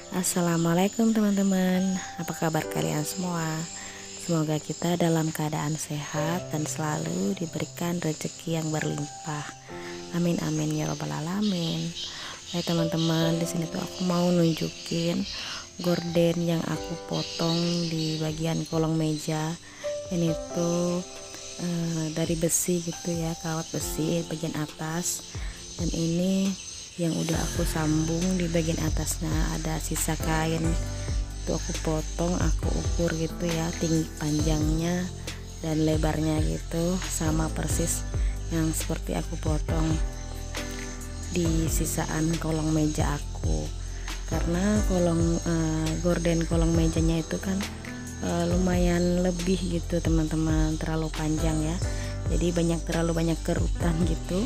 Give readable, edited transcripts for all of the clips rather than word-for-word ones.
Assalamualaikum teman-teman, apa kabar kalian semua? Semoga kita dalam keadaan sehat dan selalu diberikan rezeki yang berlimpah. Amin amin ya robbal alamin. Hai teman-teman, di sini tuh aku mau nunjukin gorden yang aku potong di bagian kolong meja. Ini tuh dari besi gitu ya, kawat besi bagian atas, dan ini yang udah aku sambung di bagian atasnya ada sisa kain tuh, aku potong, aku ukur gitu ya, tinggi panjangnya dan lebarnya gitu sama persis yang seperti aku potong di sisaan kolong meja aku. Karena gorden kolong mejanya itu kan lumayan lebih gitu teman-teman, terlalu panjang ya, jadi terlalu banyak kerutan gitu.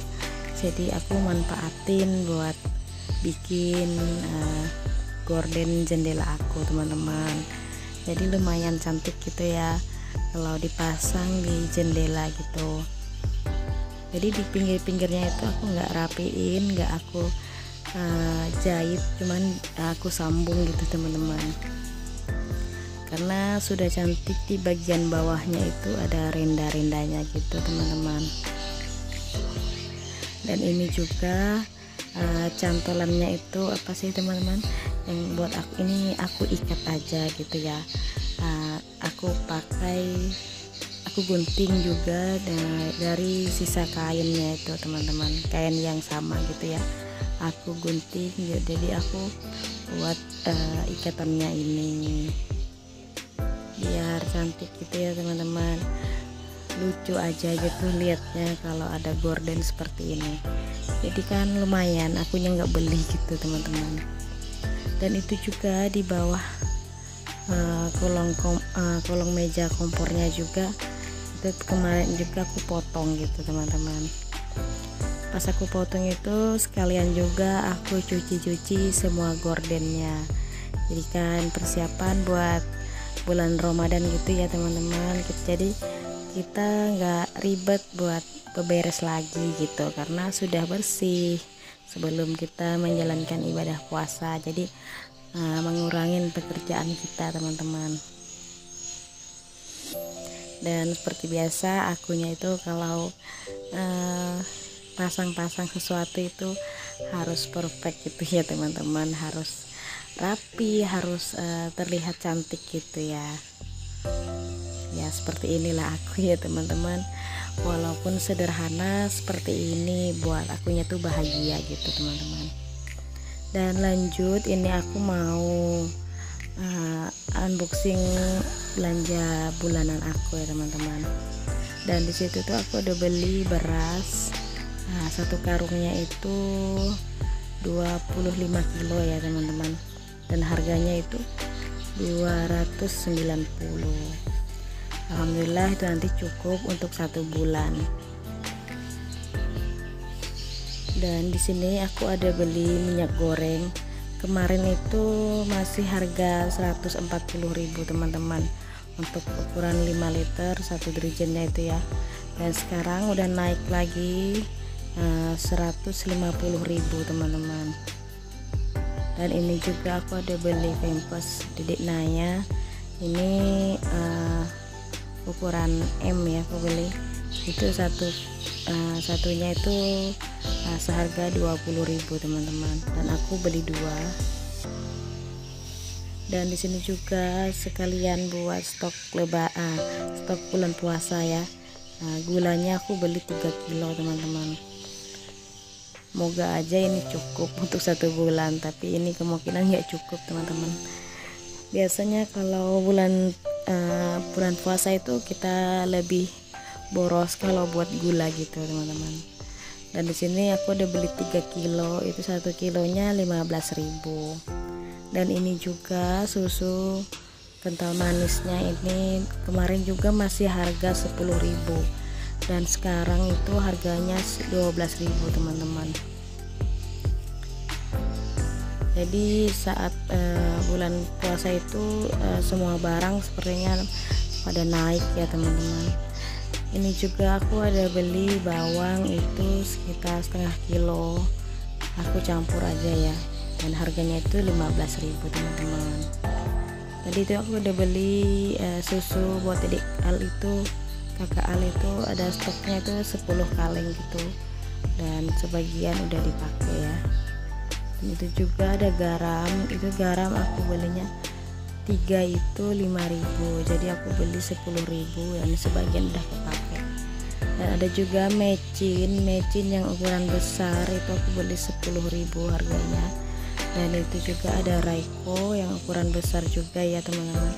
Jadi aku manfaatin buat bikin gorden jendela aku teman-teman. Jadi lumayan cantik gitu ya kalau dipasang di jendela gitu. Jadi di pinggir-pinggirnya itu aku nggak rapiin, nggak aku jahit, cuman aku sambung gitu teman-teman. Karena sudah cantik, di bagian bawahnya itu ada renda-rendanya gitu teman-teman. Dan ini juga cantolannya itu apa sih teman-teman, yang buat aku ini aku ikat aja gitu ya. Aku gunting juga dari sisa kainnya itu teman-teman, kain yang sama gitu ya, aku gunting jadi aku buat ikatannya ini biar cantik gitu ya teman-teman. Lucu aja gitu liatnya kalau ada gorden seperti ini. Jadi kan lumayan, akunya nggak beli gitu teman-teman. Dan itu juga di bawah kolong meja kompornya juga itu kemarin juga aku potong gitu teman-teman. Pas aku potong itu sekalian juga aku cuci semua gordennya. Jadi kan persiapan buat bulan Ramadan gitu ya teman-teman. Jadi kita nggak ribet buat beberes lagi gitu, karena sudah bersih sebelum kita menjalankan ibadah puasa. Jadi mengurangi pekerjaan kita teman-teman. Dan seperti biasa akunya itu kalau pasang-pasang sesuatu itu harus perfect gitu ya teman-teman, harus rapi, harus terlihat cantik gitu ya. Ya seperti inilah aku ya teman-teman, walaupun sederhana seperti ini buat akunya tuh bahagia gitu teman-teman. Dan lanjut, ini aku mau unboxing belanja bulanan aku ya teman-teman. Dan disitu tuh aku udah beli beras, satu karungnya itu 25 kilo ya teman-teman, dan harganya itu 290. Alhamdulillah itu nanti cukup untuk 1 bulan. Dan di sini aku ada beli minyak goreng. Kemarin itu masih harga 140.000 teman-teman, untuk ukuran 5 liter 1 dirijennya itu ya. Dan sekarang udah naik lagi 150.000 teman-teman. Dan ini juga aku ada beli pampers Dedek Naya. Ini ukuran M ya, aku beli itu satunya itu seharga 20.000 teman-teman, dan aku beli 2. Dan di sini juga sekalian buat stok bulan puasa ya. Gulanya aku beli 3 kilo teman-teman. Moga aja ini cukup untuk 1 bulan, tapi ini kemungkinan nggak cukup teman-teman. Biasanya kalau bulan puasa itu kita lebih boros kalau buat gula gitu teman-teman. Dan di sini aku udah beli 3 kilo, itu 1 kilonya 15.000. Dan ini juga susu kental manisnya, ini kemarin juga masih harga 10.000, dan sekarang itu harganya 12.000 teman-teman. Jadi saat bulan puasa itu semua barang sepertinya pada naik ya teman-teman. Ini juga aku ada beli bawang itu sekitar setengah kilo, aku campur aja ya. dan harganya itu 15.000 teman-teman. Tadi itu aku udah beli susu buat adik Al itu, kakak Al itu ada stoknya itu 10 kaleng gitu, dan sebagian udah dipakai ya. Dan itu juga ada garam, itu garam aku belinya 3 itu 5.000, jadi aku beli 10.000 dan sebagian udah kepake. Dan ada juga mecin yang ukuran besar itu aku beli 10.000 harganya. Dan itu juga ada Raiko yang ukuran besar juga ya teman-teman,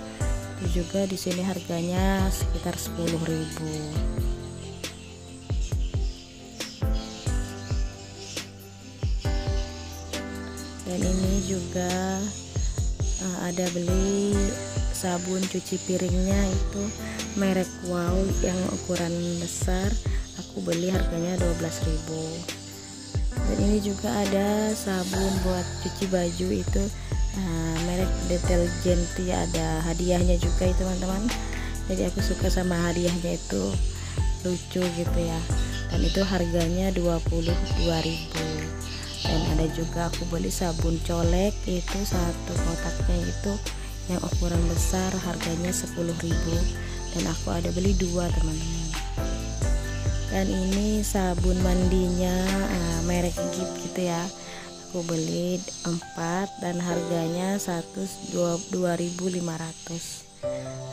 itu juga di sini harganya sekitar 10.000. Dan ini juga ada beli sabun cuci piringnya itu merek Wow yang ukuran besar, aku beli harganya 12.000. Dan ini juga ada sabun buat cuci baju itu merek Detergenti, ada hadiahnya juga ya teman-teman. Jadi aku suka sama hadiahnya, itu lucu gitu ya. Dan itu harganya 22.000. Dan ada juga aku beli sabun colek, itu satu kotaknya itu yang ukuran besar harganya 10.000, dan aku ada beli 2 teman-teman. Dan ini sabun mandinya merek Gift gitu ya, aku beli 4 dan harganya 2.500.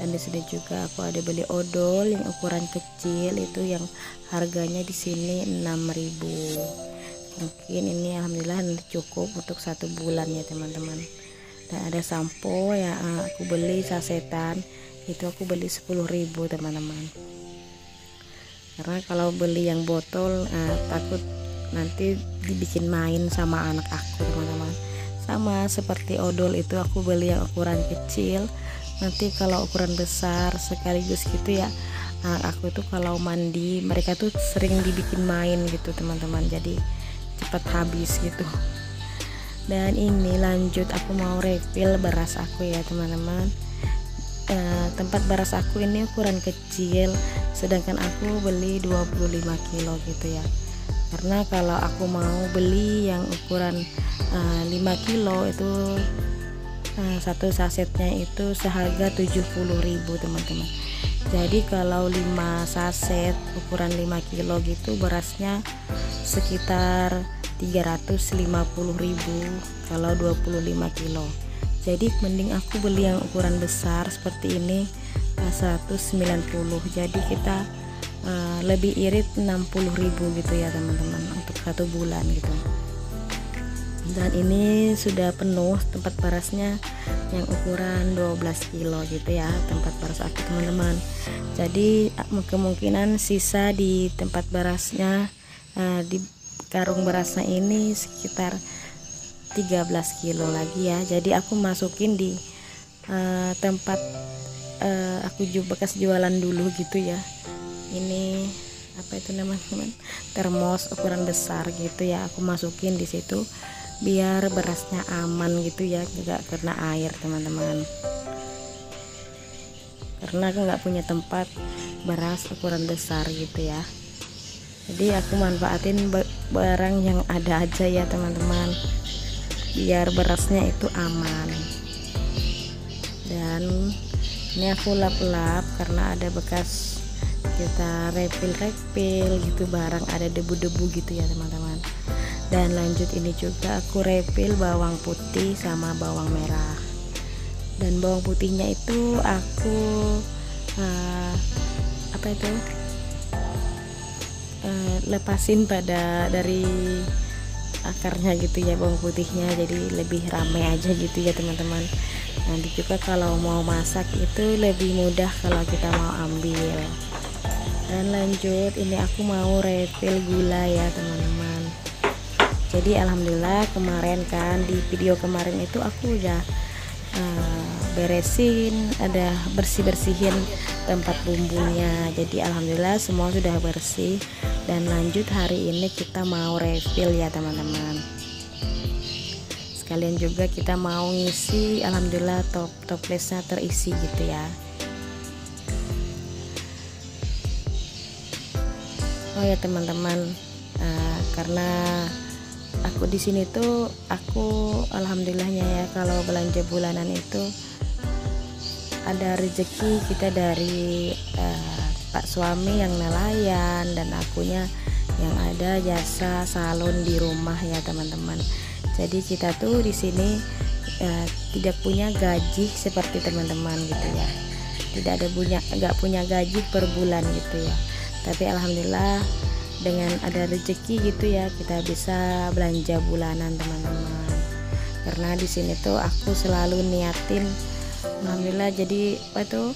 Dan di sini juga aku ada beli odol yang ukuran kecil, itu yang harganya di sini 6.000. Mungkin ini alhamdulillah cukup untuk 1 bulan ya teman-teman. Dan ada sampo yang aku beli sasetan, itu aku beli 10.000 teman-teman. Karena kalau beli yang botol takut nanti dibikin main sama anak aku teman-teman. Sama seperti odol itu aku beli yang ukuran kecil, nanti kalau ukuran besar sekaligus gitu ya, anak aku tuh kalau mandi mereka tuh sering dibikin main gitu teman-teman, jadi cepat habis gitu. Dan ini lanjut aku mau refill beras aku ya teman-teman. Tempat beras aku ini ukuran kecil, sedangkan aku beli 25 kilo gitu ya. Karena kalau aku mau beli yang ukuran 5 kilo itu satu sasetnya itu seharga 70.000 teman-teman. Jadi kalau 5 saset ukuran 5 kilo gitu berasnya sekitar 350.000 kalau 25 kilo. Jadi mending aku beli yang ukuran besar seperti ini 190, jadi kita lebih irit 60.000 gitu ya teman-teman untuk 1 bulan gitu. Dan ini sudah penuh tempat berasnya yang ukuran 12 kilo gitu ya tempat beras aku teman-teman. Jadi kemungkinan sisa di tempat berasnya di karung berasnya ini sekitar 13 kilo lagi ya. Jadi aku masukin di tempat aku bekas jualan dulu gitu ya. Ini apa itu namanya teman, termos ukuran besar gitu ya, aku masukin di situ biar berasnya aman gitu ya, juga kena air teman-teman. Karena aku nggak punya tempat beras ukuran besar gitu ya, jadi aku manfaatin barang yang ada aja ya teman-teman, biar berasnya itu aman. Dan ini aku lap-lap karena ada bekas kita refill gitu, barang ada debu-debu gitu ya teman-teman. Dan lanjut ini juga aku refill bawang putih sama bawang merah. Dan bawang putihnya itu aku lepasin dari akarnya gitu ya bawang putihnya, jadi lebih rame aja gitu ya teman-teman. Nanti juga kalau mau masak itu lebih mudah kalau kita mau ambil. Dan lanjut ini aku mau refill gula ya teman-teman. Jadi alhamdulillah kemarin kan di video kemarin itu aku udah beresin, ada bersihin tempat bumbunya. Jadi alhamdulillah semua sudah bersih. Dan lanjut hari ini kita mau refill ya teman-teman. Sekalian juga kita mau ngisi, alhamdulillah toplesnya terisi gitu ya. Oh ya teman-teman, karena aku di sini tuh aku alhamdulillahnya ya, kalau belanja bulanan itu ada rezeki kita dari Pak suami yang nelayan dan akunya yang ada jasa salon di rumah ya teman-teman. Jadi kita tuh di sini tidak punya gaji seperti teman-teman gitu ya, nggak punya gaji per bulan gitu ya, tapi alhamdulillah dengan ada rezeki gitu ya kita bisa belanja bulanan teman-teman. Karena di sini tuh aku selalu niatin, alhamdulillah, jadi apa tuh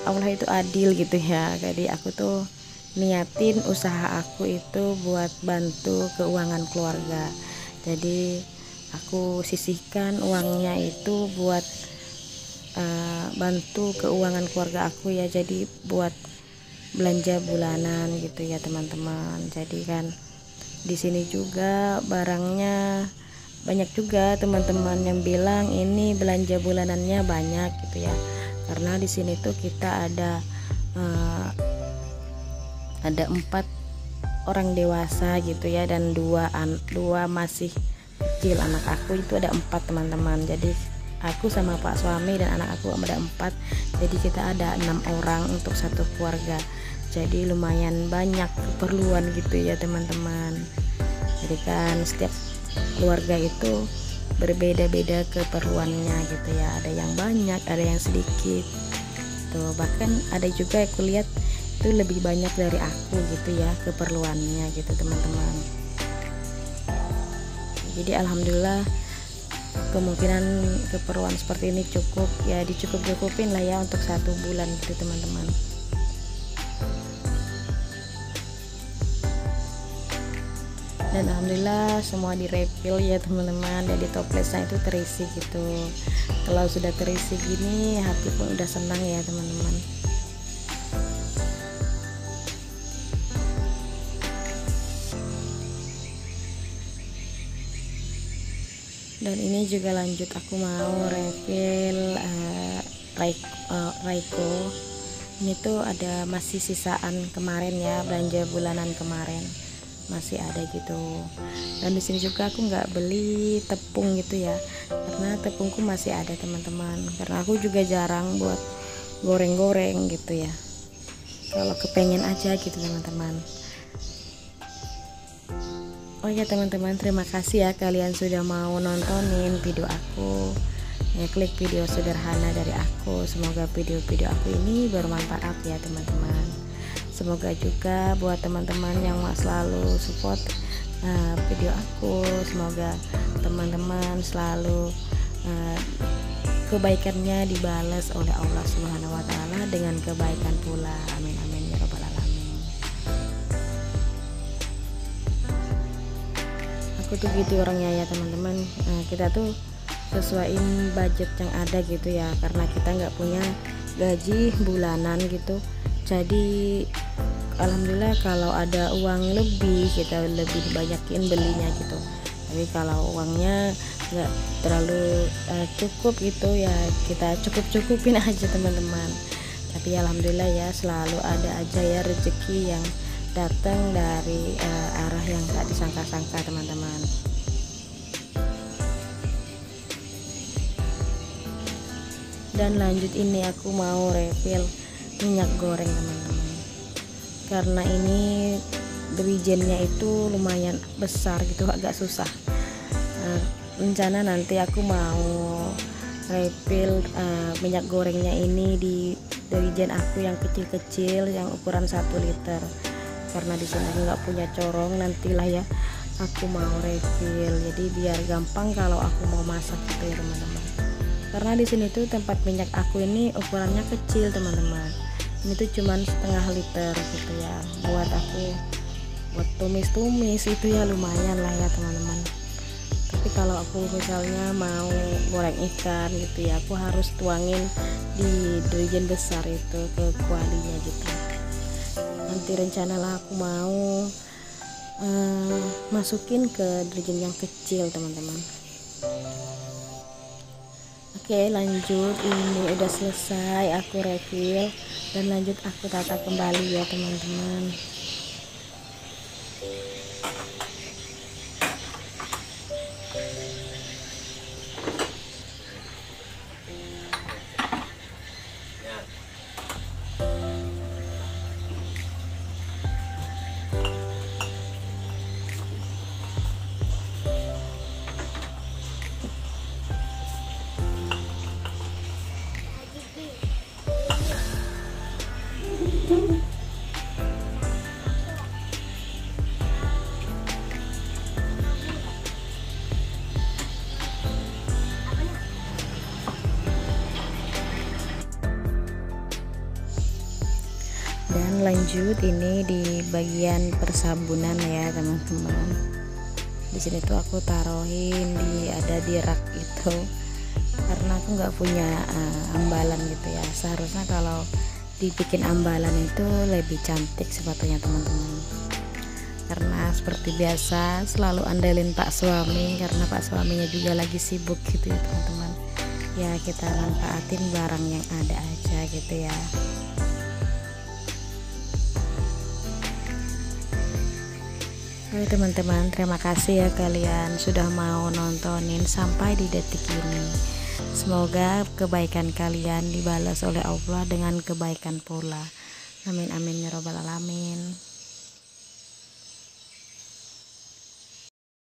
Allah itu adil gitu ya. Jadi aku tuh niatin usaha aku itu buat bantu keuangan keluarga. Jadi aku sisihkan uangnya itu buat bantu keuangan keluarga aku ya, jadi buat belanja bulanan gitu ya teman-teman. Jadi kan di sini juga barangnya banyak juga teman-teman yang bilang ini belanja bulanannya banyak gitu ya, karena di sini tuh kita ada 4 orang dewasa gitu ya, dan dua masih kecil. Anak aku itu ada 4 teman-teman, jadi aku sama Pak suami dan anak aku ada 4, jadi kita ada 6 orang untuk satu keluarga. Jadi lumayan banyak keperluan gitu ya teman-teman. Jadi kan setiap keluarga itu berbeda-beda keperluannya gitu ya, ada yang banyak, ada yang sedikit tuh. Bahkan ada juga aku lihat itu lebih banyak dari aku gitu ya keperluannya gitu teman-teman. Jadi alhamdulillah kemungkinan keperluan seperti ini cukup ya, dicukup-cukupin lah ya untuk 1 bulan gitu teman-teman. Dan alhamdulillah semua direfill ya teman-teman, jadi toplesnya itu terisi gitu. Kalau sudah terisi gini hati pun udah senang ya teman-teman. Dan ini juga lanjut aku mau refill Raiko. Ini tuh ada masih sisaan kemarin ya, belanja bulanan kemarin masih ada gitu. Dan di sini juga aku nggak beli tepung gitu ya, karena tepungku masih ada teman-teman, karena aku juga jarang buat goreng-goreng gitu ya, kalau kepengen aja gitu teman-teman. Oh ya teman-teman, terima kasih ya kalian sudah mau nontonin video aku ya, klik video sederhana dari aku. Semoga video-video aku ini bermanfaat ya teman-teman. Semoga juga buat teman-teman yang selalu support video aku, semoga teman-teman selalu kebaikannya dibalas oleh Allah Subhanahu wa Ta'ala dengan kebaikan pula. Amin amin ya rabbal alamin. Aku tuh gitu orangnya ya teman-teman. Kita tuh sesuaiin budget yang ada gitu ya, karena kita nggak punya gaji bulanan gitu. Jadi alhamdulillah kalau ada uang lebih kita lebih banyakin belinya gitu. Tapi kalau uangnya nggak terlalu cukup gitu ya, kita cukup-cukupin aja teman-teman. Tapi alhamdulillah ya selalu ada aja ya rezeki yang datang dari arah yang tak disangka-sangka teman-teman. Dan lanjut ini aku mau refill minyak goreng teman-teman, karena ini dirijennya itu lumayan besar gitu, agak susah. Rencana nanti aku mau refill minyak gorengnya ini di dirijen aku yang kecil-kecil yang ukuran 1 liter, karena di sini aku nggak punya corong. Nantilah ya aku mau refill, jadi biar gampang kalau aku mau masak gitu ya teman-teman. Karena di sini tuh tempat minyak aku ini ukurannya kecil teman-teman. Ini tuh cuman 1/2 liter gitu ya, buat tumis-tumis itu ya lumayan lah ya teman-teman. Tapi kalau aku misalnya mau goreng ikan gitu ya, aku harus tuangin di dirijen besar itu ke kualinya gitu. Nanti rencana lah aku mau masukin ke dirijen yang kecil teman-teman. Oke lanjut, ini udah selesai aku refill dan lanjut aku tata kembali ya teman-teman. lanjut ini di bagian persabunan ya teman-teman. Di sini tuh aku taruhin ada di rak itu karena aku nggak punya ambalan gitu ya. Seharusnya kalau dibikin ambalan itu lebih cantik sepatunya teman-teman, karena seperti biasa selalu andalin Pak suami karena Pak suaminya juga lagi sibuk gitu ya teman-teman. Ya kita manfaatin barang yang ada aja gitu ya. Oke teman-teman, terima kasih ya kalian sudah mau nontonin sampai di detik ini. Semoga kebaikan kalian dibalas oleh Allah dengan kebaikan pula. Amin amin ya robbal alamin.